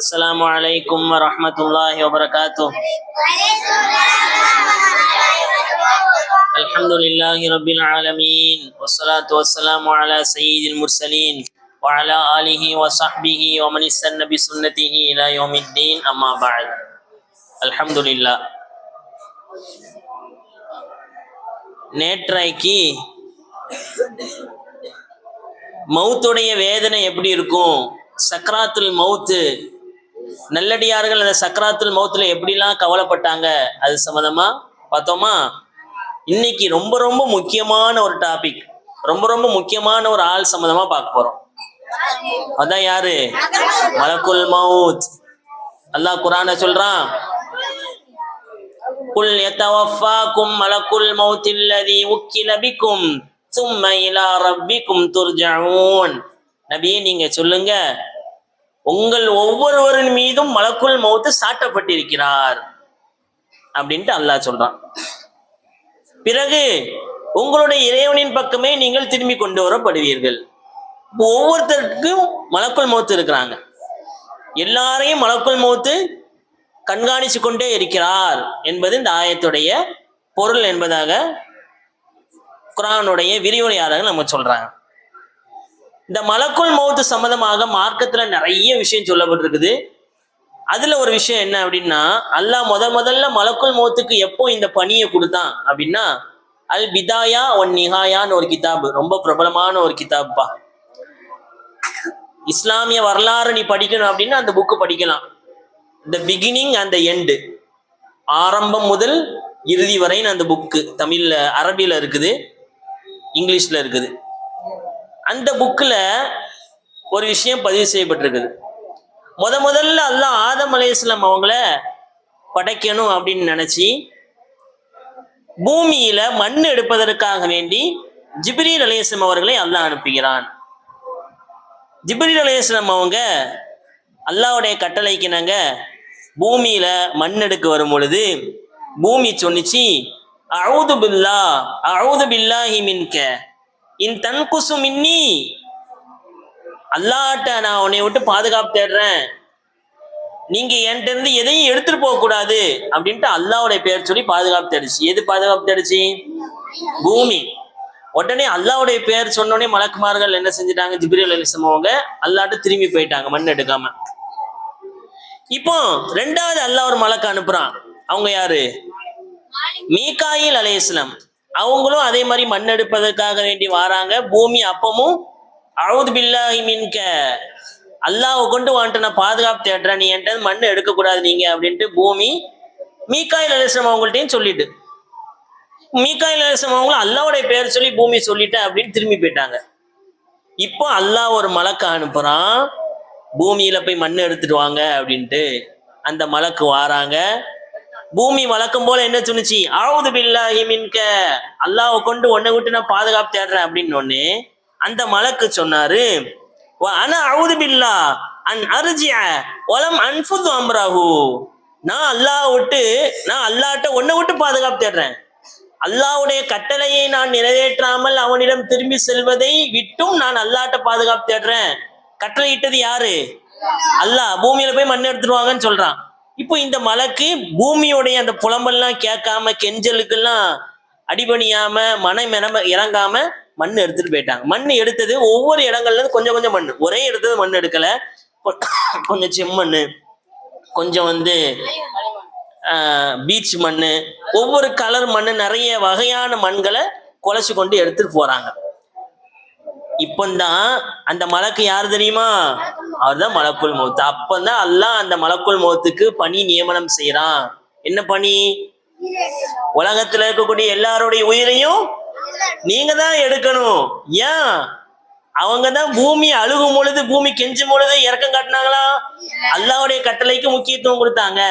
السلام عليكم ورحمة الله وبركاته. الحمد لله رب العالمين والصلاة والسلام على سيد المرسلين وعلى آله وصحبه ومن استنى بسنته إلى يوم الدين أما بعد. الحمد لله. நேற்றைக்கு மௌத்துடைய வேதனை எப்படி இருக்கும், சக்ராத்துல் மௌத்து, நல்லடியார்கள் அந்த சக்ராத்துல் மௌத்துல எப்படிலாம் கவலைப்பட்டாங்க, அது சம்மந்தமா பார்த்தோமா. இன்னைக்கு ரொம்ப ரொம்ப முக்கியமான ஒரு டாபிக், ரொம்ப ரொம்ப முக்கியமான ஒரு ஆள் சம்மந்தமா பார்க்க போறோம். அதான் யாரு? மலக்குல் மௌத். அல்லாஹ் குர்ஆன்ல சொல்றான், குல் யதவஃபாக்கும் மலக்குல் மௌத்தில்லதி உக்கில பிக்கும் சும்ம இலா ரப்பிக்கும் துர்ஜஊன். நபியே நீங்க சொல்லுங்க, உங்கள் ஒவ்வொருவரின் மீதும் மலக்குல் மௌத்து சாட்டப்பட்டிருக்கிறார் அப்படின்ட்டு அல்லாஹ் சொல்றான். பிறகு உங்களுடைய இறைவனின் பக்கமே நீங்கள் திரும்பி கொண்டு வரப்படுவீர்கள். ஒவ்வொருத்தருக்கும் மலக்குல் மௌத்து இருக்கிறாங்க, எல்லாரையும் மலக்குல் மௌத்து கண்காணிச்சு கொண்டே இருக்கிறார் என்பது இந்த ஆயத்துடைய பொருள் என்பதாக குர்ஆனுடைய விரிவுரையாளர்கள் நம்ம சொல்றாங்க. இந்த மலக்குல் மௌத்து சம்பந்தமாக மார்க்கத்துல நிறைய விஷயம் சொல்லப்பட்டிருக்குது. அதுல ஒரு விஷயம் என்ன அப்படின்னா, அல்லாஹ் முதல்ல மலக்குல் மௌத்துக்கு எப்போ இந்த பணியை கொடுத்தான் அப்படின்னா, அல் பிதாயா ஒன் நிஹாயான்னு ஒரு கிதாபு, ரொம்ப பிரபலமான ஒரு கிதாபுப்பா. இஸ்லாமிய வரலாறு நீ படிக்கணும் அப்படின்னா அந்த புக்கு படிக்கலாம். The beginning and the end, ஆரம்பம் முதல் இறுதி வரைன்னு அந்த புக்கு தமிழ்ல அரபியில இருக்குது, இங்கிலீஷ்ல இருக்குது. அந்த புக்கில் ஒரு விஷயம் பதிவு செய்யப்பட்டிருக்குது. முதல்ல அல்லாஹ் ஆதம் அலைஹிஸ்ஸலாம் அவங்கள படைக்கணும் அப்படின்னு நினைச்சி பூமியில மண் எடுப்பதற்காக வேண்டி ஜிப்ரீல் அலைஹிஸ்ஸலாம் அவர்களை அல்லாஹ் அனுப்புகிறான். ஜிப்ரீல் அலைஹிஸ்ஸலாம் அவங்க அல்லாஹ்வுடைய கட்டளைக்கு நாங்க பூமியில மண் எடுக்க வரும் பொழுது பூமி சொன்னிச்சு, அஊது பில்லாஹி மின்க இன் தன்குசு மின்னி, அல்லாஹ்ட்ட நான் உன்னை விட்டு பாதுகாப்பு தேடுறேன், நீங்க என்கிட்ட இருந்து எதையும் எடுத்துட்டு போக கூடாது அப்படின்ட்டு அல்லாஹ்வுடைய பேர் சொல்லி பாதுகாப்பு தேடுச்சு. எது பாதுகாப்பு தேடுச்சு? பூமி. உடனே அல்லாஹ்வுடைய பேர் சொன்னோடனே மலக்குமார்கள் என்ன செஞ்சிட்டாங்க, ஜிப்ரீல் அலைஹிஸ்ஸலாம் அவங்க அல்லாஹ்ட்ட திரும்பி போயிட்டாங்க மண் எடுக்காம. இப்போ ரெண்டாவது அல்லாஹ் ஒரு மலக்கு அனுப்புறான். அவங்க யாரு? மீகாயில் அலைஹிஸ்ஸலாம். அவங்களும் அதே மாதிரி மண் எடுப்பதற்காக வேண்டி வராங்க. பூமி அப்பமும் அஊது பில்லாஹி மின்க, அல்லாஹ்வை கொண்டு வந்துட்டு நான் பாதுகாப்பு தேடுறேன், நீ என்கிட்ட மண் எடுக்கக்கூடாது நீங்க அப்படின்ட்டு பூமி மீகாயில் அலைஹிஸ்ஸலாம் அவங்கள்ட்டையும் சொல்லிட்டு, மீகாயில் அலைஹிஸ்ஸலாம் அவங்களும் அல்லாஹ்வுடைய பேர் சொல்லி பூமி சொல்லிட்டேன் அப்படின்னு திரும்பி போயிட்டாங்க. இப்போ அல்லாஹ் ஒரு மலக்கு அனுப்புறான், பூமியில போய் மண் எடுத்துட்டு வாங்க அப்படின்ட்டு. அந்த மலக்கு வாராங்க. பூமி வழக்கம் போல என்ன சொன்னிச்சு, அஊது பில்லாஹி மின்க, அல்லாஹ்வை கொண்டு உன்னை விட்டு நான் பாதுகாப்பு தேடுறேன் அப்படின்னு ஒண்ணு. அந்த மலக்கு சொன்னாரு, அன அஊது பில்லாஹ் அன் அர்ஜிஅ வலம் அன்ஃபுது அம்ரஹு, நான் அல்லாஹ்ட்ட உன்னை விட்டு பாதுகாப்பு தேடுறேன், அல்லாஹ்வுடைய கட்டளையை நான் நிறைவேற்றாமல் அவனிடம் திரும்பி செல்வதை விட்டும் நான் அல்லாஹ்ட்ட பாதுகாப்பு தேடுறேன். கட்டளை இட்டது யாரு? அல்லாஹ். பூமியில போய் மண் எடுத்துருவாங்கன்னு சொல்றான். இப்போ இந்த மலக்கு பூமியோடைய அந்த புலம்பெல்லாம் கேட்காம, கெஞ்சலுக்கெல்லாம் அடிபணியாம, மனம் இறங்காம மண் எடுத்துட்டு போயிட்டாங்க. மண் எடுத்தது ஒவ்வொரு இடங்கள்ல இருந்து கொஞ்சம் கொஞ்சம் மண், ஒரே இடத்துல மண் எடுக்கல, கொஞ்சம் செம்மண், கொஞ்சம் பீச் மண், ஒவ்வொரு கலர் மண், நிறைய வகையான மண்களை குலைச்சு கொண்டு எடுத்துட்டு போறாங்க. இப்பந்தான் அந்த மலக்கு யாரு தெரியுமா? அவர்தான் மலக்குல் மௌத். அப்பந்தான் அல்லாஹ் அந்த மலக்குல் மௌத்துக்கு பணி நியமனம் செய்யறான். என்ன பணி? உலகத்துல இருக்கக்கூடிய எல்லாருடைய உயிரையும் நீங்க தான் எடுக்கணும். ஏன்? அவங்க தான் பூமி அழுகும் பொழுது, பூமி கெஞ்சும் பொழுது இறக்கம் காட்டினாங்களா? அல்லாஹ்வுடைய கட்டளைக்கு முக்கியத்துவம் கொடுத்தாங்க.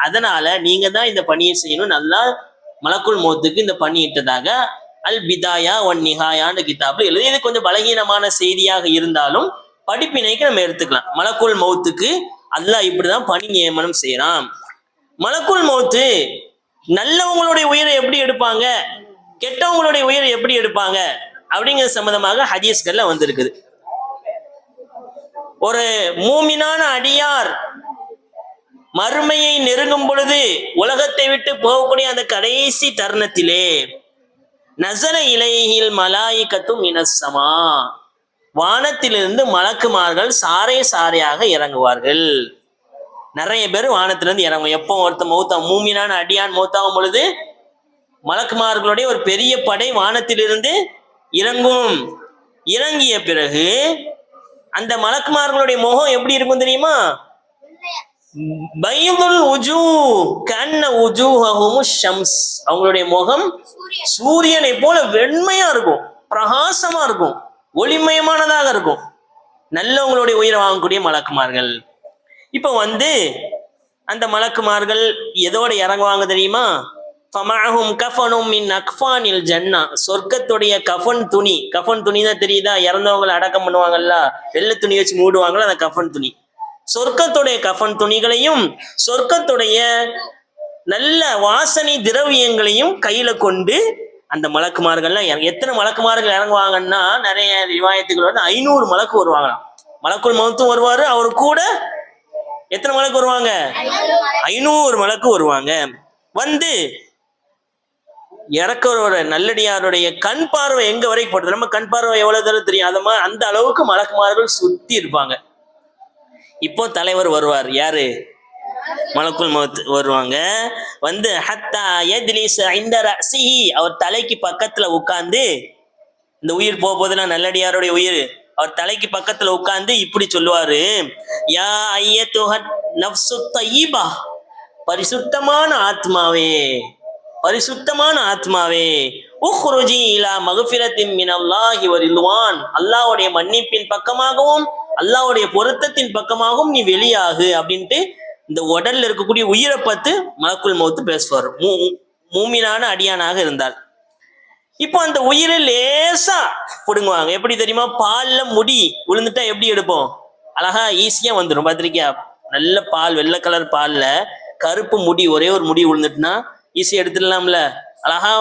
அதனால நீங்க தான் இந்த பணியை செய்யணும். நல்லா மலக்குல் மௌத்துக்கு இந்த பணி இட்டதாக அல் பிதாயா ஒன் நிஹாயான்னு கிதாபு எழுதி. இது கொஞ்சம் பலகீனமான செய்தியாக இருந்தாலும் படிப்பினைக்கு நம்ம எடுத்துக்கலாம். மலக்குல் மௌத்துக்கு அல்லாஹ் இப்படிதான் பணி நியமனம் செய்யறான். மலக்குல் மௌத்து நல்லவங்களுடைய உயிரை எப்படி எடுப்பாங்க, கெட்டவங்களுடைய உயிரை எப்படி எடுப்பாங்க அப்படிங்கிற சம்பந்தமாக ஹதீஸ்கள்ல வந்திருக்குது. ஒரு மூமினான அடியார் மறுமையை நெருங்கும் பொழுது, உலகத்தை விட்டு போகக்கூடிய அந்த கடைசி தருணத்திலே, நஸல இலைஹில் மலாயிகத்து மினஸ்ஸமா, வானத்திலிருந்து மலக்குமார்கள் சாறை சாறையாக இறங்குவார்கள். நிறைய பேர் வானத்திலிருந்து இறங்கும். எப்போ ஒருத்த மௌத்தா மூமினான அடியான் மௌத்தாகும் பொழுது மலக்குமார்களுடைய ஒரு பெரிய படை வானத்திலிருந்து இறங்கும். இறங்கிய பிறகு அந்த மலக்குமார்களுடைய முகம் எப்படி இருக்கும் தெரியுமா? பைதுல் உஜூ கன்ன உஜூஹஹும் ஷம்ஸ், அவங்களுடைய முகம் சூரியனை போல வெண்மையா இருக்கும், பிரகாசமா இருக்கும், ஒளிமயமானதாக இருக்கும். நல்லவங்களுடைய உயிரை வாங்கக்கூடிய மலக்குமார்கள். இப்ப அந்த மலக்குமார்கள் எதோட இறங்குவாங்க தெரியுமா? ஃபமஅஹும் கஃபனும் மின் அக்ஃபானில் ஜன்னா, சொர்க்கத்துடைய கஃபன் துணி. கஃபன் துணி தான் தெரியுதா? இறந்தவங்களை அடக்கம் பண்ணுவாங்கல்ல, வெள்ளை துணி வச்சு மூடுவாங்கல்ல, அந்த கஃபன் துணி. சொர்க்கத்துடைய கஃபன் துணிகளையும் சொர்க்கத்துடைய நல்ல வாசனை திரவியங்களையும் கையில கொண்டு அந்த மலக்குமார்கள்லாம் எத்தனை மலக்குமார்கள் இறங்குவாங்கன்னா, நிறைய ரிவாயத்துகள் 500 மலக்கு வருவாங்களாம். மலக்குள் மௌத்தும் வருவாரு, அவரு கூட எத்தனை மலக்கு வருவாங்க? 500 மலக்கு வருவாங்க. இறக்குற நல்லடியாருடைய கண் பார்வை எங்க வரைக்கும் போடுது? நம்ம கண் பார்வை எவ்வளவு தூரம் தெரியும்? அந்த அளவுக்கு மலக்குமார்கள் சுத்தி இருப்பாங்க. இப்போ தலைவர் வருவார். யாரு? மலக்குல் மௌத் வருவாங்க. ஹத்தா யஜ்லிஸ இன்த ரஸிஹி, அவர் தலைக்கு பக்கத்துல உட்கார்ந்து, இந்த உயிர் போகுதுன்னா நல்லடியாருடைய உயிர், அவர் தலைக்கு பக்கத்துல உட்கார்ந்து இப்படி சொல்லுவாரு, யா ஐயத்துஹன் நஃப்ஸு தய்யிபா, பரிசுத்தமான ஆத்மாவே, பரிசுத்தமான ஆத்மாவே, உஹ்ருஜி இலா மக்ஃபிரத்தின் மினல்லாஹி வ ரில்வான், அல்லாஹ்வுடைய மன்னிப்பின் பக்கமாகவும் அல்லாஹ்வுடைய பொருத்தத்தின் பக்கமாகவும் நீ வெளியாகு அப்படின்ட்டு இந்த உடல்ல இருக்கக்கூடிய உயிரை பார்த்து மலக்குல் மௌத் பேசுவார், மூமினான அடியானாக இருந்தால். இப்போ அந்த உயிரை லேசா பிடுங்குவாங்க. எப்படி தெரியுமா? பால்ல முடி விழுந்துட்டா எப்படி எடுப்போம்? அழகா ஈஸியா வந்துடும். பார்த்திருக்கியா? நல்ல பால், வெள்ளை கலர் பால்ல கருப்பு முடி, ஒரே ஒரு முடி விழுந்துட்டுனா ஈஸியா எடுத்துடலாம்ல, அழகா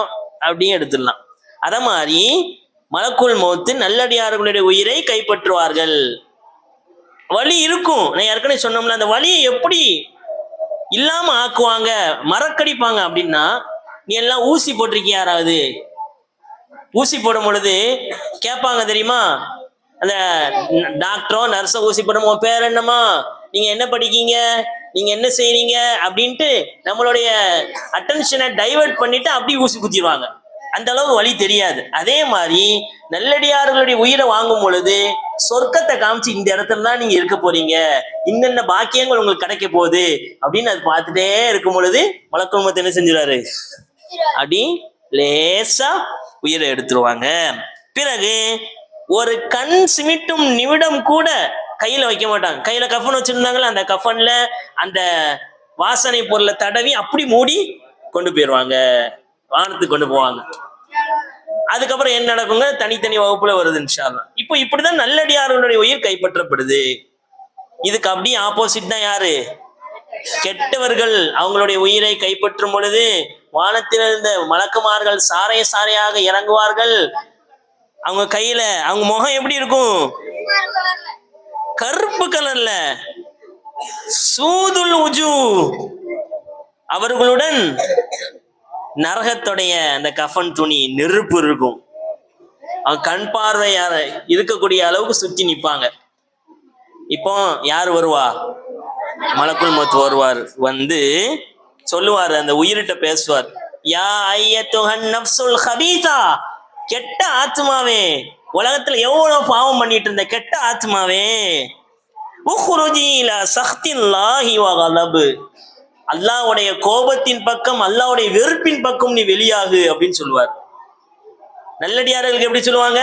அப்படியே எடுத்துடலாம். அத மாதிரி மலக்குல் மௌத் நல்லடியார்களுடைய உயிரை கைப்பற்றுவார்கள். வலி இருக்கும், நான் ஏற்கனவே சொன்னோம்ல, அந்த வலியை எப்படி இல்லாம ஆக்குவாங்க, மறக்கடிப்பாங்க அப்படின்னா, நீ எல்லாம் ஊசி போட்டிருக்கிய? யாராவது ஊசி போடும் பொழுது கேட்பாங்க தெரியுமா? அந்த டாக்டரோ நர்ஸோ ஊசி போடும், உன் பேர் என்னம்மா, நீங்க என்ன படிக்கீங்க, நீங்க என்ன செய்றீங்க அப்படின்ட்டு நம்மளுடைய அட்டென்ஷனை டைவர்ட் பண்ணிட்டு அப்படி ஊசி குத்திடுவாங்க. அந்த அளவு வலி தெரியாது. அதே மாதிரி நல்லடியார்களுடைய உயிரை வாங்கும் பொழுது சொர்க்கத்தை காமிச்சு, இந்த இடத்துல தான் நீங்க இருக்க போறீங்க, இன்னென்ன பாக்கியங்கள் உங்களுக்கு கிடைக்க போகுது அப்படின்னு அது பார்த்துட்டே இருக்கும் பொழுது மலக்குல் மௌத் என்ன செஞ்சிடாரு? அப்படி லேசா உயிரை எடுத்துருவாங்க. பிறகு ஒரு கண் சிமிட்டும் நிமிடம் கூட கையில வைக்க மாட்டாங்க. கையில கஃபன் வச்சிருந்தாங்களா, அந்த கஃபன்ல அந்த வாசனை பொருளை தடவி அப்படி மூடி கொண்டு போயிடுவாங்க, வானத்துக்கு கொண்டு போவாங்க. அதுக்கப்புறம் என்ன நடக்குங்க? தனித்தனி வகுப்புல வருது இன்ஷா அல்லாஹ். இப்போ இப்படிதான் நல்லடியார்களுடைய உயிர் கைப்பற்றப்படுது. இதுக்கு அப்படியே ஆப்போசிட் தான் யாரு? கெட்டவர்கள் அவங்களுடைய உயிரை கைப்பற்றும் பொழுது வானத்திலிருந்து மலக்குமார்கள் சாறை சாறையாக இறங்குவார்கள். அவங்க கையில, அவங்க முகம் எப்படி இருக்கும்? கருப்பு கலர்ல, சூதுல் உஜூ, அவர்களுடன் நரகத்துடைய அந்த கஃபன் துணி, நெருப்பு இருக்கும். அவங்க கண் பார்வை இருக்கக்கூடிய அளவுக்கு சுத்தி நிப்பாங்க. இப்போ யார் வருவா? மலக்குல் மௌத் வருவார். சொல்லுவார், அந்த உயிரிட்ட பேசுவார், யா ஐயத்துஹன் நஃப்ஸுல் கபீஸா, கெட்ட ஆத்மாவே, உலகத்துல எவ்வளவு பாவம் பண்ணிட்டு இருந்த கெட்ட ஆத்மாவே, உஹ்ருஜி இலா சஹ்தில்லாஹி வ கலப், அல்லாஹ்வுடைய கோபத்தின் பக்கம், அல்லாஹ்வுடைய வெறுப்பின் பக்கம் நீ வெளியாகு அப்படின்னு சொல்லுவார். நல்லடியார்களுக்கு எப்படி சொல்லுவாங்க?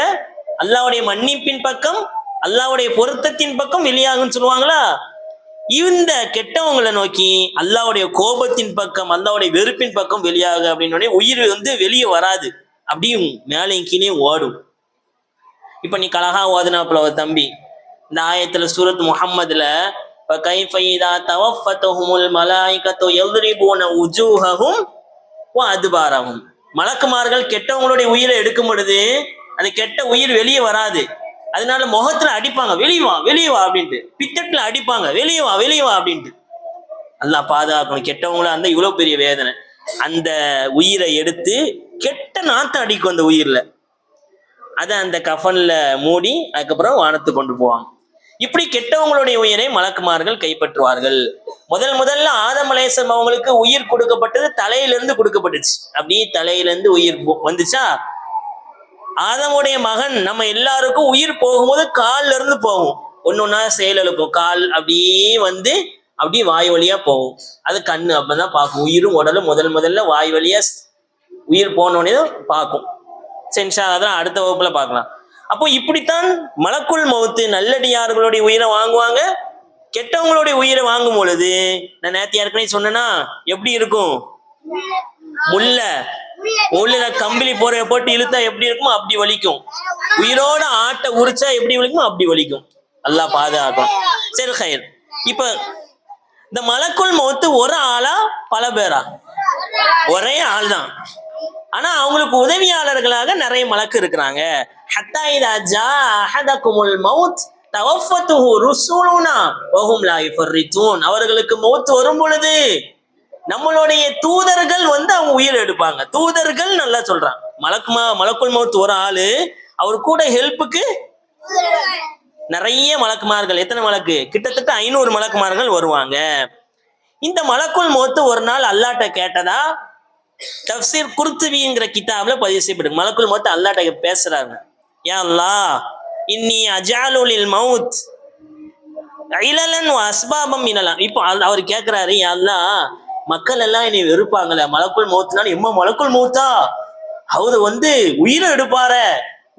அல்லாஹ்வுடைய மன்னிப்பின் பக்கம், அல்லாஹ்வுடைய பொருத்தத்தின் பக்கம் வெளியாகுன்னு சொல்லுவாங்களா? இந்த கெட்டவங்களை நோக்கி அல்லாஹ்வுடைய கோபத்தின் பக்கம், அல்லாஹ்வுடைய வெறுப்பின் பக்கம் வெளியாகு அப்படின்னு உயிர் வெளியே வராது, அப்படியும் மேலையும் கீழே ஓடும். இப்ப நீ கலகா ஓதுனாப்புல தம்பி, இந்த ஆயத்துல சூரத் முஹம்மதுல فَكَيْفَ إِذَا تَوَفَّتْهُمُ الْمَلَائِكَةُ يَضْرِبُونَ وُجُوهَهُمْ وَأَدْبَارَهُم, மலக்குமார்கள் கெட்டவங்களுடைய உயிரை எடுக்கும் பொழுது அந்த கெட்ட உயிர் வெளியே வராது. அதனால முகத்துல அடிப்பாங்க, வெளியே வா வெளியே வா அப்படின்ட்டு, பித்தட்டுல அடிப்பாங்க, வெளியே வா வெளியே வா அப்படின்ட்டு. அல்லாஹ் பாதுகாக்கணும். கெட்டவங்களா இருந்தா இவ்வளவு பெரிய வேதனை. அந்த உயிரை எடுத்து கெட்ட நாத்தம் அடிக்கும் அந்த உயிர்ல, அதை அந்த கஃன்ல மூடி அதுக்கப்புறம் வானத்துக்கு கொண்டு போவாங்க. இப்படி கெட்டவங்களுடைய உயிரை மலக்குமார்கள் கைப்பற்றுவார்கள். முதல்ல ஆதம் அலைஹிஸ்ஸலாம் அவங்களுக்கு உயிர் கொடுக்கப்பட்டது தலையிலிருந்து கொடுக்கப்பட்டுச்சு. அப்படியே தலையிலிருந்து உயிர் வந்துச்சா, ஆதமுடைய மகன் நம்ம எல்லாருக்கும் உயிர் போகும்போது கால்ல இருந்து போகும். ஒன்னொன்னா செயலுக்கும் கால் அப்படியே வந்து அப்படியே வாய் வழியா போகும். அது கண்ணு அப்பதான் பார்க்கும். உயிரும் உடலும் முதல்ல வாய் வழியா உயிர் போனோடனே பார்க்கும். சென்ஷா அதான் அடுத்த வகுப்புல பார்க்கலாம். அப்போ இப்படித்தான் மலக்குள் மௌத்து நல்லடியார்களுடைய உயிரை வாங்குவாங்க. கெட்டவங்களுடைய உயிரை வாங்கும் பொழுது நான் நேற்று ஏற்கனவே சொன்னேன்னா எப்படி இருக்கும், முள்ள கம்பிலி போட்டு இழுத்தா எப்படி இருக்குமோ அப்படி வலிக்கும். உயிரோட ஆட்டை உரிச்சா எப்படி வலிக்குமோ அப்படி வலிக்கும். அல்லாஹ் பாதுகாக்கும். சரி ஹைர். இப்ப இந்த மலக்குள் மௌத்து ஒரு ஆளா பல பேரா? ஒரே ஆள் தான். ஆனா அவங்களுக்கு உதவியாளர்களாக நிறைய மலக்கு இருக்கிறாங்க. ஹத்தா இதா ஜா அஹதகுமுல் மௌத் தவஃபத்துஹு ருசுலுனா வஹும் லா யுஃபர்ரிதூன். அவர்களுக்கு மௌத் வரும் பொழுது நம்மளுடைய தூதர்கள் வந்து அவங்க உயிர் எடுப்பாங்க. தூதர்கள் நல்லா சொல்றான். மலக்குள் மௌத் ஒரு ஆளு, அவர் கூட ஹெல்ப்புக்கு நிறைய மலக்குமார்கள். எத்தனை மலக்கு? கிட்டத்தட்ட 500 மலக்குமார்கள் வருவாங்க. இந்த மலக்குள் மௌத் ஒரு நாள் அல்லாஹ்ட்ட கேட்டதா தஃப்சீர் குர்துபிங்கிற கிதாப்ல பதிவு செய்யப்பட்டிருக்கு. மலக்குள் மௌத் அல்லாஹ்ட்ட பேசுறாங்க. யா அல்லாஹ் இன்னி அஜஅலு லில் மௌத் இலலன் வ அஸ்பாபம் மினலாம். இப்போ அவர் கேட்கிறாரு, யா அல்லாஹ் மக்கள் எல்லாம் என்னை வெறுப்பாங்களே, மலக்குள் மௌத்னால எம்மா மலக்குள் மௌத்தா, அவரு வந்து உயிரை எடுப்பார,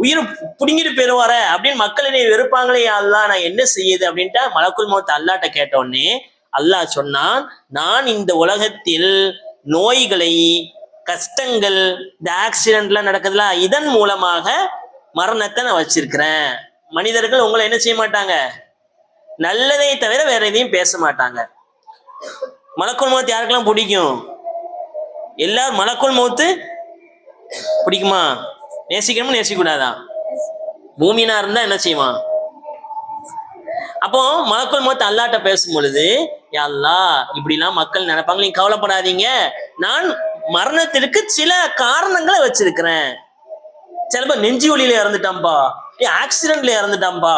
உயிரை புடுங்கிட்டு போயிருவார அப்படின்னு மக்கள் என்னை வெறுப்பாங்களே, யா அல்லாஹ் நான் என்ன செய்யுது அப்படின்ட்டு மலக்குள் மௌத் அல்லாஹ்ட்ட கேட்ட உடனே அல்லாஹ் சொன்னான், நான் இந்த உலகத்தில் நோய்களை, கஷ்டங்கள், இந்த ஆக்சிடென்ட்லாம் நடக்குதுல, இதன் மூலமாக மரணத்தை நான் வச்சிருக்கிறேன். மனிதர்கள் உங்களை என்ன செய்ய மாட்டாங்க, நல்லதை தவிர வேற எதையும் பேச மாட்டாங்க. மலக்குள் மௌத் யாருக்கெல்லாம் பிடிக்கும்? எல்லாரும் மலக்குள் மௌத்து பிடிக்குமா? நேசிக்கணுமா நேசிக்கூடாதா? பூமினா இருந்தா என்ன செய்வான்? அப்போ மலக்குள் மௌத் அல்லாஹ்ட்ட பேசும் பொழுது, யா அல்லாஹ் இப்படிலாம் மக்கள் நினைப்பாங்க, நீங்க கவலைப்படாதீங்க, நான் மரணத்திற்கு சில காரணங்களை வச்சிருக்கிறேன். சில பேர் நெஞ்சு வலியில இறந்துட்டான்பா, ஆக்சிடென்ட்ல இறந்துட்டான்பா,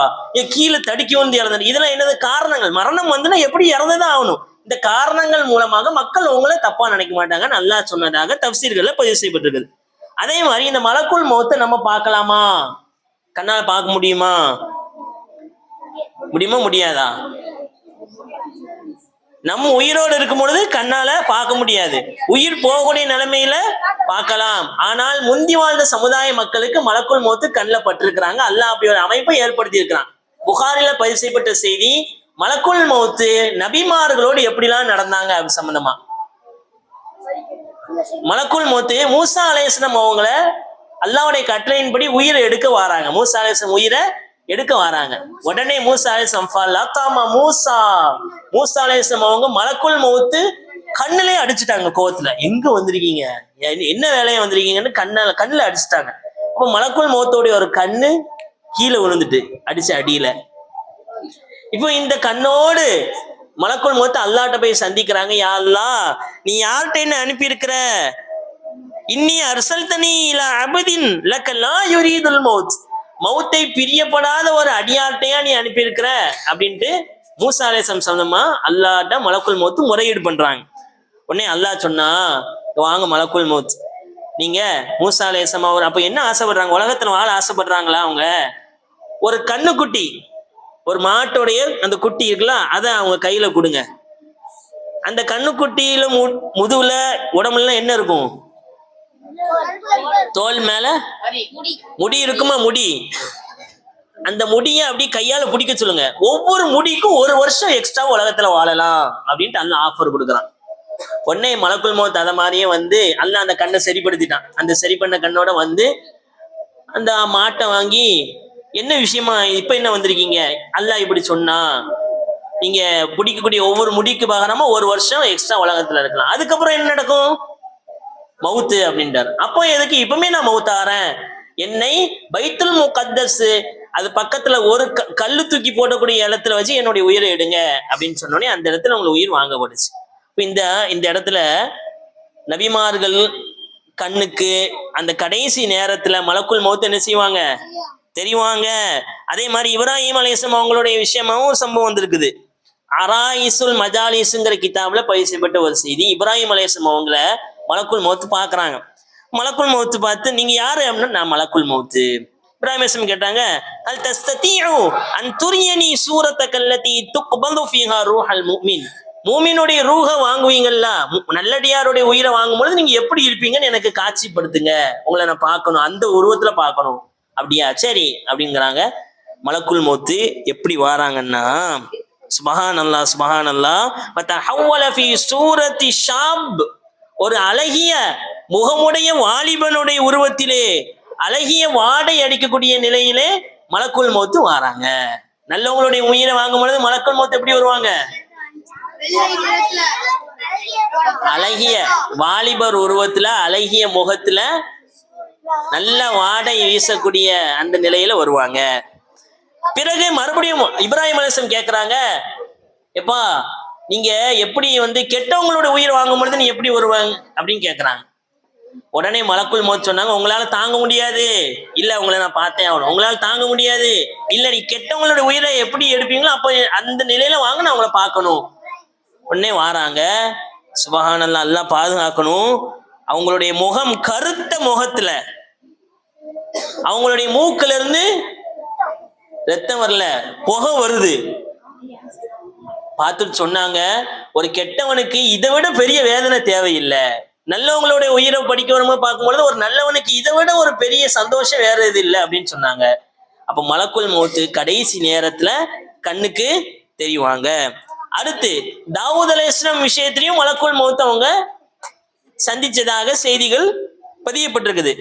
கீழே தடுக்கி வந்து இறந்து, இதெல்லாம் என்னது காரணங்கள். மரணம் வந்துன்னா எப்படி இறந்துதான் ஆகணும். இந்த காரணங்கள் மூலமாக மக்கள் உங்களை தப்பா நினைக்க மாட்டாங்க நல்லா சொன்னதாக தஃப்சீர்கள்ல பதிவு செய்யப்பட்டிருக்குது. அதே மாதிரி இந்த மலக்குள் மௌத்தை நம்ம பார்க்கலாமா? கண்ணால பார்க்க முடியுமா? முடியாதா? நம்ம உயிரோடு இருக்கும் பொழுது கண்ணால பார்க்க முடியாது. உயிர் போகக்கூடிய நிலைமையில பார்க்கலாம். ஆனால் முந்தி வாழ்ந்த சமுதாய மக்களுக்கு மலக்குள் மௌத்து கண்ணில் பட்டிருக்கிறாங்க. அல்லாஹ் அப்படி ஒரு அமைப்பை ஏற்படுத்தி இருக்கிறான். புகாரில பதிவு செய்யப்பட்ட செய்தி, மலக்குள் மௌத்து நபிமார்களோடு எப்படிலாம் நடந்தாங்க அப்படி சம்பந்தமா. மலக்குள் மௌத்து மூசா அலைஹிஸ்ஸலாம் அவங்கள அல்லாஹ்வுடைய கட்டளையின்படி உயிரை எடுக்க வராங்க. மூசா அலைஹிஸ்ஸலாம் உயிரை எடுக்க வராங்க. உடனே மூசா அலைஹிஸ்ஸலாம் மூசா அலைஹிஸ்ஸலாம் அவங்க மலக்குள் மௌத்து கண்ணிலே அடிச்சுட்டாங்க. கோவத்துல, எங்க வந்திருக்கீங்க, என்ன வேலையை வந்திருக்கீங்கன்னு கண்ணுல அடிச்சுட்டாங்க. அப்போ மலக்குள் மௌத்தோடைய ஒரு கண்ணு கீழே விழுந்துட்டு அடிச்ச அடியில. இப்போ இந்த கண்ணோடு மலக்குள் மௌத் அல்லாஹ்ட்ட போய் சந்திக்கிறாங்க. யா அல்லாஹ் நீ யார்கிட்ட என்ன அனுப்பி இருக்கிற? இன்னி அர்சல்தனி இலா அபதின் லக லா யுரீதுல் மௌத். மௌத்தை பிரியப்படாத ஒரு அடியார்ட்டையா நீ அனுப்பி இருக்கிற அப்படின்ட்டு மூசா அலைஹிஸ்ஸலாம் சம்பந்தமா அல்லாஹ்ட்ட மலக்குள் மௌத் முறையீடு பண்றாங்க. உடனே அல்லாஹ் சொன்னா, வாங்க மலக்குள் மௌத், நீங்க மூசா அலைஹிஸ்ஸலாம் அவர் அப்ப என்ன ஆசைப்படுறாங்க, உலகத்துல வாழ ஆசைப்படுறாங்களா? அவங்க ஒரு கண்ணுக்குட்டி, ஒரு மாட்டோடைய அந்த குட்டி இருக்குல்ல, அதை அவங்க கையில கொடுங்க. அந்த கண்ணுக்குட்டியில முதுகுல உடம்புல என்ன இருக்கும்? தோல் மேல முடி இருக்குமா? முடி. அந்த முடியை அப்படி கையால பிடிக்க சொல்லுங்க. ஒவ்வொரு முடிக்கும் 1 வருஷம் எக்ஸ்ட்ரா உலகத்துல வாழலாம் அப்படின்ட்டு அல்லாஹ் ஆஃபர் கொடுக்குறான். உடனே மலக்குள் மௌத் அத மாதிரியே வந்து அல்லாஹ் அந்த கண்ணை சரிப்படுத்திட்டான். அந்த சரி பண்ண கண்ணோட வந்து அந்த மாட்டை வாங்கி, என்ன விஷயமா இப்ப என்ன வந்திருக்கீங்க? அல்லாஹ் இப்படி சொன்னா, நீங்க பிடிக்கக்கூடிய ஒவ்வொரு முடிக்கு பகரமா 1 வருஷம் எக்ஸ்ட்ரா உலகத்துல இருக்கலாம். அதுக்கப்புறம் என்ன நடக்கும்? மவுத்து அப்படின்றார். அப்போ எதுக்கு இப்பவுமே நான் மவுத்தாரேன், என்னை பைத்துல் முகத்தஸ் அது பக்கத்துல ஒரு கல்லு தூக்கி போடக்கூடிய இடத்துல வச்சு என்னுடைய உயிரை எடுங்க அப்படின்னு சொன்னோடனே அந்த இடத்துல உங்களுக்கு உயிர் வாங்கப்படுச்சு. இந்த இந்த இடத்துல நபிமார்கள் கண்ணுக்கு அந்த கடைசி நேரத்துல மலக்குல் மௌத் என்ன செய்வாங்க தெரிவாங்க. அதே மாதிரி இப்ராஹிம் அலைஹிஸ்ஸலாம் அவங்களுடைய விஷயமாவும் ஒரு சம்பவம் வந்திருக்குது. அராயிசுல் மஜாலிஸ்ங்கிற கிதாப்ல பதிவு செய்யப்பட்ட ஒரு செய்தி. இப்ராஹிம் அலைஹிஸ்ஸலாம் அவங்கள மலக்குல் மௌத் பாக்குறாங்க. மலக்குல் மௌத் பார்த்து நீங்க யாரு அப்படின்னா நான் மலக்குல் மௌத். இப்ராஹிம் அலைஹிஸ்ஸலாம் கேட்டாங்க அல் தஸ்ததீஉ அன் துரியனி சூரத்தகல்லதி துக்பது ஃபீஹா ரூஹல் முஃமின். மூமினுடைய ரூஹ வாங்குவீங்கல்ல, நல்லடியாருடைய உயிரை வாங்கும்போது நீங்க எப்படி இருப்பீங்கன்னு எனக்கு காட்சிப்படுத்துங்க, உங்களை நான் பார்க்கணும், அந்த உருவத்துல பார்க்கணும். அப்படியா சரி அப்படிங்கிறாங்க. மலக்குல் மௌத்து எப்படி வாராங்கன்னா சுபஹானல்லாஹ் சுபஹானல்லாஹ் ஃபதஹவ்வல ஃபீ சூரத்தி ஷாப், ஒரு அழகிய முகமுடைய வாலிபனுடைய உருவத்திலே அழகிய வாடை அடிக்கக்கூடிய நிலையிலே மலக்குல் மௌத்து வாராங்க. நல்லவங்களுடைய உயிரை வாங்கும் பொழுது மலக்குல் மௌத்து எப்படி வருவாங்க? அழகிய வாலிபர் உருவத்துல அழகிய முகத்துல நல்ல வாடை வீசக்கூடிய அந்த நிலையில வருவாங்க. பிறகு மறுபடியும் இப்ராஹிம் அலைஹிஸ்ஸலாம் கேக்குறாங்க எப்பா நீங்க எப்படி கெட்டவங்களோட உயிர் வாங்கும் பொழுது நீ எப்படி வருவாங்க அப்படின்னு கேக்குறாங்க. உடனே மலக்குல் மௌத் சொன்னாங்க உங்களால தாங்க முடியாது, இல்ல உங்களை நான் பார்த்தேன் ஆகணும். உங்களால தாங்க முடியாது, இல்ல நீ கெட்டவங்களோட உயிரை எப்படி எடுப்பீங்களோ அப்ப அந்த நிலையில வாங்க நான் உங்களை பார்க்கணும். உடனே வாராங்க. சுபஹானல்லாஹ், அல்லாஹ் பாதுகாக்கணும். அவங்களுடைய முகம் கருத்த முகத்துல, அவங்களுடைய மூக்குல இருந்து ரத்தம் வரல, புகை வருது. பார்த்துட்டு சொன்னாங்க ஒரு கெட்டவனுக்கு இதை விட பெரிய வேதனை தேவையில்லை, நல்லவங்களுடைய உயிரை படிக்க வரும்போது பார்க்கும்பொழுது ஒரு நல்லவனுக்கு இதை விட ஒரு பெரிய சந்தோஷம் வேற இது இல்லை அப்படின்னு சொன்னாங்க. அப்ப மலக்குல் மௌத்து கடைசி நேரத்துல கண்ணுக்கு தெரிவாங்க. அடுத்து தாவூத் அலைஹிஸ்ஸலாம் விஷயத்திலையும் மலக்குல் மௌத் அவங்க சந்திச்சதாக செய்திகள் பதியப்பட்டிருக்குது.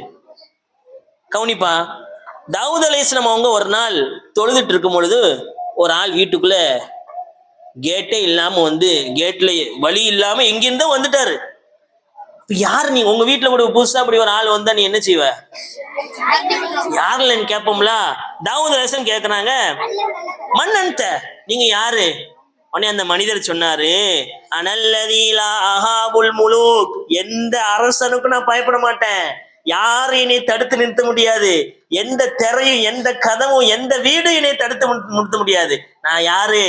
கவுனிப்பா, தாவூத் அலைஹிஸ்ஸலாம் அவங்க ஒரு நாள் தொழுதுட்டு இருக்கும் பொழுது ஒரு ஆள் வீட்டுக்குள்ள கேட்டே இல்லாம கேட்ல வழி இல்லாம எங்கிருந்தோ வந்துட்டாரு. யார் நீ? உங்க வீட்டுல கூட புதுசா அப்படி ஒரு ஆள் வந்தா நீ என்ன செய்வ? யாருலன்னு கேட்போம்ல. தாவூத் அலைஹிஸ்ஸலாம் கேக்குறாங்க மன்னன்த, நீங்க யாரு? உடனே அந்த மனிதர் சொன்னாரு அனல்லதீலா அஹாபுல் முலூக், எந்த அரசனுக்கும் நான் பயப்பட மாட்டேன், யாரும் என்னை தடுத்து நிறுத்த முடியாது, எந்த திரையும் எந்த கதவும் எந்த வீடும் என்னை தடுத்து நிறுத்த முடியாது. நான் யாரு?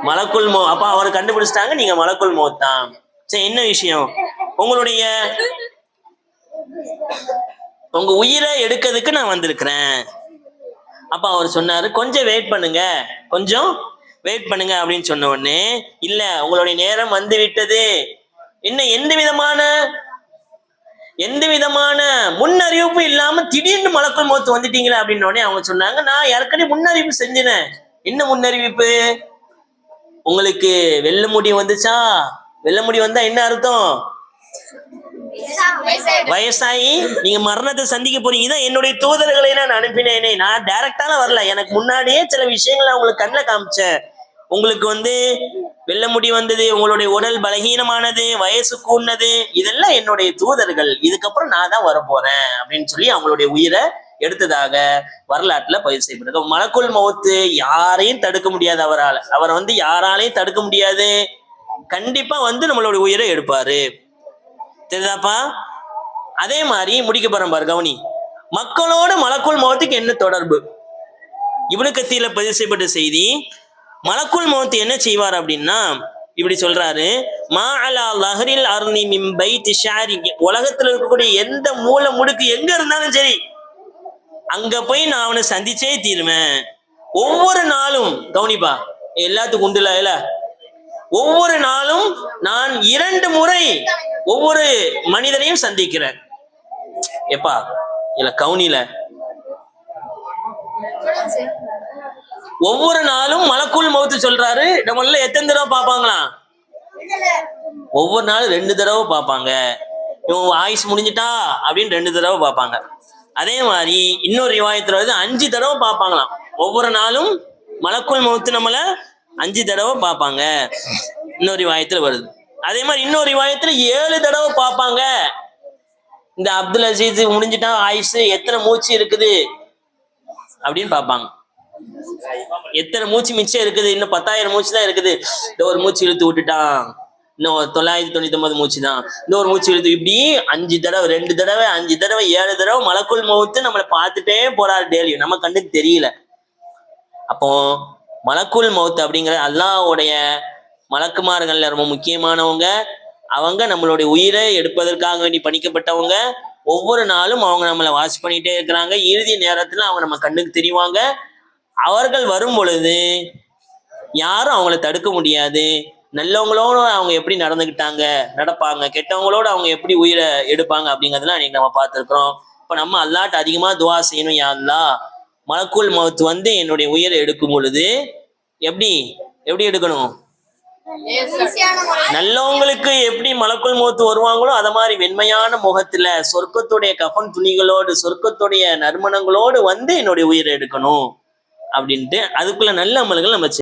மலக்குல் மௌத். அப்பா அவர் கண்டுபிடிச்சிட்டாங்க நீங்க மலக்குல் மௌத் தான். சரி, என்ன விஷயம்? உங்க உயிரை எடுக்கிறதுக்கு நான் வந்திருக்கிறேன். அப்ப அவர் சொன்னாரு கொஞ்சம் வெயிட் பண்ணுங்க, கொஞ்சம் வெயிட் பண்ணுங்க அப்படின்னு சொன்ன உடனே இல்ல உங்களுடைய நேரம் வந்து விட்டது, இன்னும் எந்த விதமான முன் அறிவிப்பு இல்லாம திடீர்னு மலக்குல் மௌத் வந்துட்டீங்களா அப்படின்னு உடனே அவங்க சொன்னாங்க நான் ஏற்கனவே முன்னறிவிப்பு செஞ்சினேன். என்ன முன்னறிவிப்பு? உங்களுக்கு வெள்ள முடி வந்துச்சா? வெள்ள முடி வந்தா என்ன அர்த்தம்? வயசாகி நீங்க மரணத்தை சந்திக்க போறீங்க. இதான் என்னுடைய தூதர்களை நான் அனுப்பினேனே, நான் டைரக்டால வரல, எனக்கு முன்னாடியே சில விஷயங்களை உங்களுக்கு கண்ணில் காமிச்சேன். உங்களுக்கு வெள்ள முடி வந்தது, உங்களுடைய உடல் பலகீனமானது, வயசு கூடினது, இதெல்லாம் என்னுடைய தூதர்கள், இதுக்கப்புறம் நான் தான் வரப்போறேன் அப்படின்னு சொல்லி அவங்களுடைய உயிரை எடுத்ததாக வரலாற்றுல பதிவு செய்யப்படுது. மலக்குல் மௌத்து யாரையும் தடுக்க முடியாது, அவர் யாராலையும் தடுக்க முடியாது. கண்டிப்பா நம்மளுடைய உயிரை எடுப்பாரு. தெரியுதாப்பா? அதே மாதிரி முடிக்க போறோம் பாரு, கவனி. மக்களோட மலக்குல் மௌத்துக்கு என்ன தொடர்பு? இப்னு கத்தீர்ல பதிவு செய்யப்பட்ட செய்தி. மலக்குல் மௌத் என்ன செய்வார் அப்படின்னா இப்படி சொல்றாரு, மா அலா லஹ்ரில் அர்னி மின் பைத்தி ஷாரி, உலகத்துல இருக்கக்கூடிய எந்த மூல முடுக்கு எங்க இருந்தாலும் சரி அங்க போய் நான் அவனை சந்திச்சே தீருவேன். ஒவ்வொரு நாளும் கவனிப்பா, எல்லாத்துக்கும் உண்டுல இல்ல, ஒவ்வொரு நாளும் நான் 2 முறை ஒவ்வொரு மனிதனையும் சந்திக்கிறேன். எப்பா இல்ல கவுனில ஒவ்வொரு நாளும் மலக்குல் மௌத்து சொல்றாரு நம்மள எத்தனை தடவை பார்ப்பாங்களாம்? ஒவ்வொரு நாளும் 2 தடவை பார்ப்பாங்க. இவன் ஆயுஸ் முடிஞ்சிட்டா அப்படின்னு 2 தடவை பார்ப்பாங்க. அதே மாதிரி இன்னொரு ரிவாயத்துல 5 தடவை பார்ப்பாங்களாம். ஒவ்வொரு நாளும் மலக்குல் மௌத்து நம்மள 5 தடவை பார்ப்பாங்க. இன்னொரு ரிவாயத்துல வருது. அதே மாதிரி இன்னொரு ரிவாயத்துல 7 தடவை பார்ப்பாங்க. இந்த அப்துல் அசீஸ் முடிஞ்சிட்டா ஆயுசு எத்தனை மூச்சு இருக்குது அப்படின்னு பார்ப்பாங்க. எத்தனை மூச்சு மிச்சம் இருக்குது? இன்னும் 10,000 மூச்சு தான் இருக்குது. இந்த ஒரு மூச்சு இழுத்து விட்டுட்டான், இன்னும் 999 மூச்சு தான், இந்த ஒரு மூச்சு இழுத்து, இப்படி 5 தடவை, 2 தடவை, 5 தடவை, 7 தடவை மலக்குள் மௌத்து நம்மளை பார்த்துட்டே போறாரு டெய்லியும், நம்ம கண்ணுக்கு தெரியல. அப்போ மலக்குள் மௌத் அப்படிங்கிற அல்லாஹ்வுடைய மலக்குமார்கள்ல ரொம்ப முக்கியமானவங்க. அவங்க நம்மளுடைய உயிரை எடுப்பதற்காக வேண்டி பணிக்கப்பட்டவங்க. ஒவ்வொரு நாளும் அவங்க நம்மளை வாட்ச் பண்ணிட்டே இருக்கிறாங்க. இறுதி நேரத்துல அவங்க நம்ம கண்ணுக்கு தெரிவாங்க. அவர்கள் வரும் பொழுது யாரும் அவங்கள தடுக்க முடியாது. நல்லவங்களோட அவங்க எப்படி நடப்பாங்க, கெட்டவங்களோட அவங்க எப்படி உயிரை எடுப்பாங்க அப்படிங்கிறதுலாம் இன்னைக்கு நம்ம பார்த்துருக்கிறோம். இப்ப நம்ம அல்லாஹ்ட்ட அதிகமா துவா செய்யணும். யா அல்லாஹ், மலக்குல் மௌத் வந்து என்னுடைய உயிரை எடுக்கும் பொழுது எப்படி எப்படி எடுக்கணும்? நல்லவங்களுக்கு எப்படி மலக்குள் மௌத் வருவாங்களோ அத மாதிரி வெண்மையான முகத்துல சொர்க்கத்துடைய கஃன் துணிகளோடு, சொர்க்கத்துடைய நறுமணங்களோடு வந்து என்னுடைய உயிரை எடுக்கணும் அப்படின்ட்டு அதுக்குள்ள நல்ல அமல்கள் நம்ம